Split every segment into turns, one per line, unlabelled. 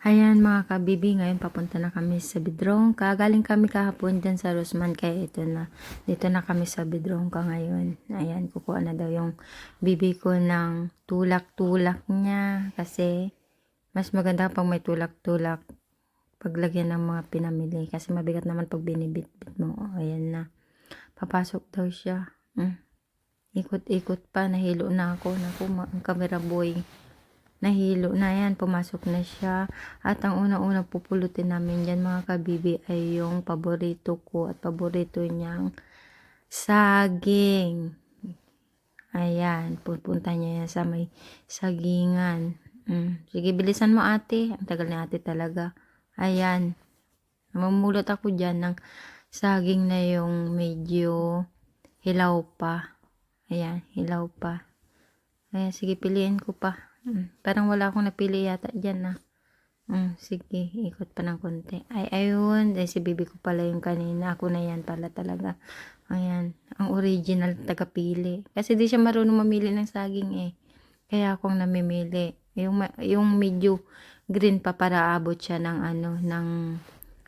Ayan mga kabibi, ngayon papunta na kami sa Bidrongka. Galing kami kahapon dyan sa Rosman, kaya ito na. Dito na kami sa Bidrongka ngayon. Ayan, kukuha na daw yung bibi ko ng tulak-tulak niya. Kasi mas maganda pag may tulak-tulak paglagyan ng mga pinamili. Kasi mabigat naman pag binibit-bit mo. Ayan na. Papasok daw siya. Ikot-ikot pa, nahilo na ako. Naku, ang camera boy. Nahilo na yan, pumasok na siya. At ang unang-unang pupulutin namin dyan mga kabibi ay yung paborito ko at paborito niyang saging. Ayan, pupunta niya yan sa may sagingan. Sige, bilisan mo ate. Ang tagal ni ate talaga. Ayan, mamulot ako dyan ng saging na yung medyo hilaw pa. Ayan, hilaw pa. Ayan, sige, piliin ko pa. Parang wala akong napili yata dyan na. Sige, ikot pa ng konti. Ay, ayun. Ay, si bibi ko pala yung kanina. Ako na yan pala talaga. Ayan, ang original tagapili. Kasi di siya marunong mamili ng saging eh. Kaya akong namimili. Yung medyo green pa para abot siya ng ng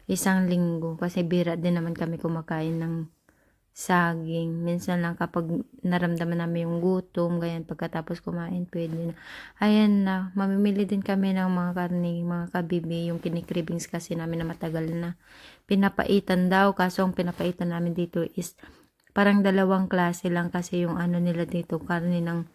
isang linggo. Kasi bira din naman kami kumakain ng saging. Minsan lang kapag naramdaman namin yung gutom, ganyan, pagkatapos kumain, pwede na. Ayan na, mamimili din kami ng mga karne, mga kabibi, yung kinikribings kasi namin na matagal na. Pinapaitan daw, kaso ang pinapaitan namin dito is parang dalawang klase lang kasi yung nila dito, karne ng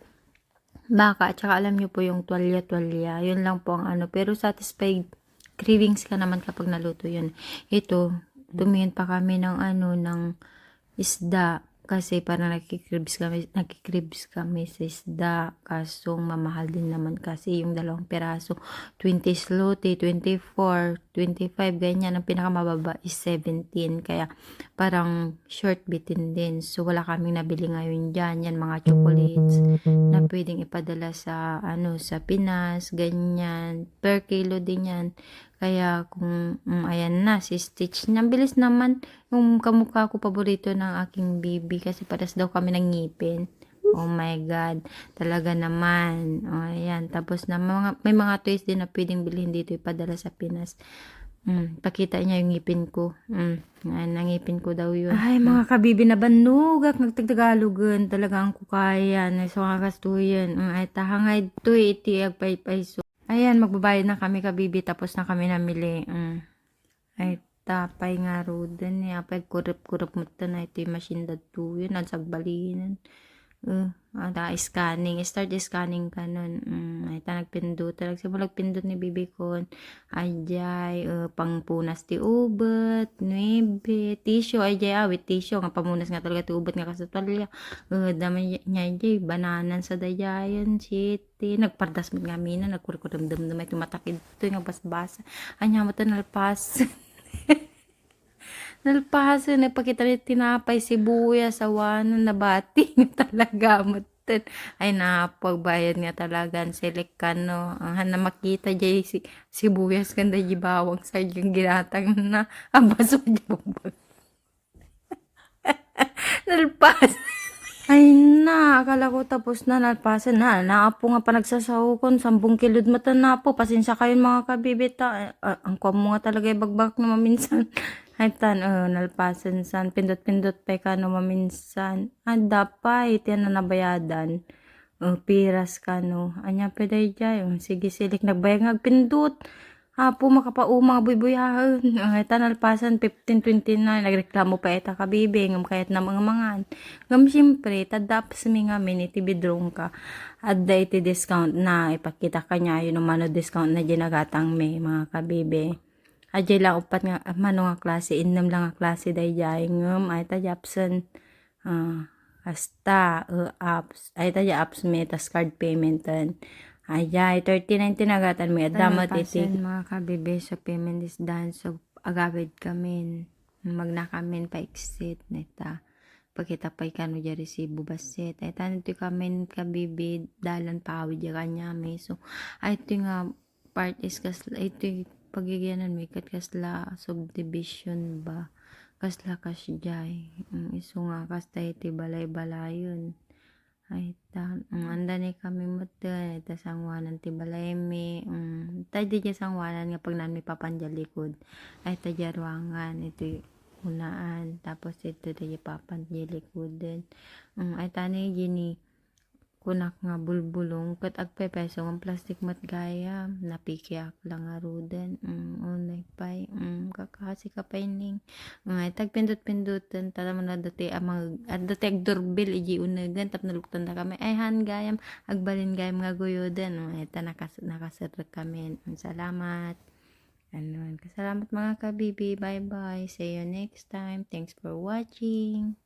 baka, at saka alam nyo po yung tuwalya-tuwalya, yun lang po ang pero satisfied cravings ka naman kapag naluto yun. Ito, tumingin pa kami ng ng isda kasi parang nakikribs kami sa isda, kaso mamahal din naman kasi yung dalawang peraso 20 zloty, 24, 25, ganyan. Ang pinakamababa is 17, kaya parang short bitin din, so wala kaming nabili ngayon dyan. Yan mga chocolates na pwedeng ipadala sa sa Pinas, ganyan, per kilo din yan. Kaya kung ayan na si Stitch, bilis naman yung kamukha ko, paborito ng aking baby kasi pares daw kami ng ngipin. Oh my God, talaga naman. Oh, ayan, tapos na may mga toys din na pwedeng bilhin dito ipadala sa Pinas. Pakita niya yung ngipin ko. Ayan, ang ngipin ko daw yun. Ay, mga kabibi na banugak, nagtagtagalogan talaga ang kukayan. Ay, so kakastuyan. Ay, tahangay to iti agpay-pay. So, ayan, magbabayad na kami kabibi, tapos na kami namili. Ay, tapay nga rodan niya. Apay, kurap-kurap mo na ito yung machine datu yun. Nasagbalinan. Scanning. Start scanning ka nun. Ay, nagpindot. Simula nagpindot ni bibi ko. Ajay, pangpunas ti ubat, nuebe, tissue. Ajay, with tissue. Nga pamunas nga talaga ti ubat nga kasatwalya. Dami niya ajay, bananan sa dayayan, city. Nagpardas mo nga mina. Nagkurkuramdam ito matakid ito. Nga basbasa. Anya mo ito nalpas. Nalpasan, nagpakita ni tinapay, sibuyas, sawanan, nabati talaga matan. Ay, napagbayad nga talaga ang silikan, no. Ang na makita dyan sibuyas kanda di bawang sa yung ginatang na abaso dyan. Nalpas. Ay na, akala ko tapos na, nalpasan na. Naapo nga pa nagsasahukon, 10 kilod mata na po. Pasensya kayo mga kabibita. Ang kuha mo nga talaga ibagbak na maminsan. Ay tan, nalpasan san. Pindot-pindot pa ka no maminsan. Dapat, yan na nabayadan. Piras ka no. Anya peday jay. Sige silik, nagbayag nga pindot. Apo makapauma buy-buyahan. Ay tanalpasan 15.29, nagreklamo pa eta kabibi ngam kayat na mga mangan. Ngam siyempre tadapas mi nga iti Bidrongka. Adda iti discount na ipakita kanya yun mano discount na ginagatang may mga kabibi. Ajay lang upat nga mano nga klase, innam lang nga klase dayjay ngam ay tajapsan hasta apps ay taja apps may tas card payment tan. Ayay, 39 tinagatan mo. Damat iti. Mga kabibe sa payment is done. So, agawid kami. Magna kami pa-exit. Neta. Pagkita pa ikano dya resibo basit. Ay, tanito kami kabibe. Dalan pa awid dya kanya may. So, ay, ito nga part is kasla. Ito pagigyanan may kasla subdivision ba. Kasla kasjay. Iso nga kasta iti balay-balayon. Ay ta, anda ni kami mo ita sangwanan ti balaymi, tayo di sangwanan nga pag nami papanjal likod. Ay ta ruangan, ito unaan, tapos ito di papanjal likod din. Ay tani gini, kunak nga bulbulong, kat agpepeso ng plastic mat gaya, napikiak lang nga ruden, unay pay, kakasi ka pay ning. Ay tagpindot-pindutan, tala mo na dati, dati ag doorbell, iji unagan, tap naluktan na kami, ay han gayam, agbalin gayam nga guyodan, ay ta nakasar kami, salamat. Salamat mga kabibi, bye bye, see you next time, thanks for watching.